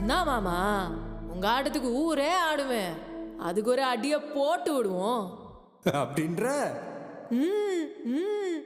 என்ன மாமா உங்க ஆட்டத்துக்கு ஊரே ஆடுவேன். அதுக்கு ஒரு அடியை போட்டு விடுவோம். அப்படின்ற ம், ம்.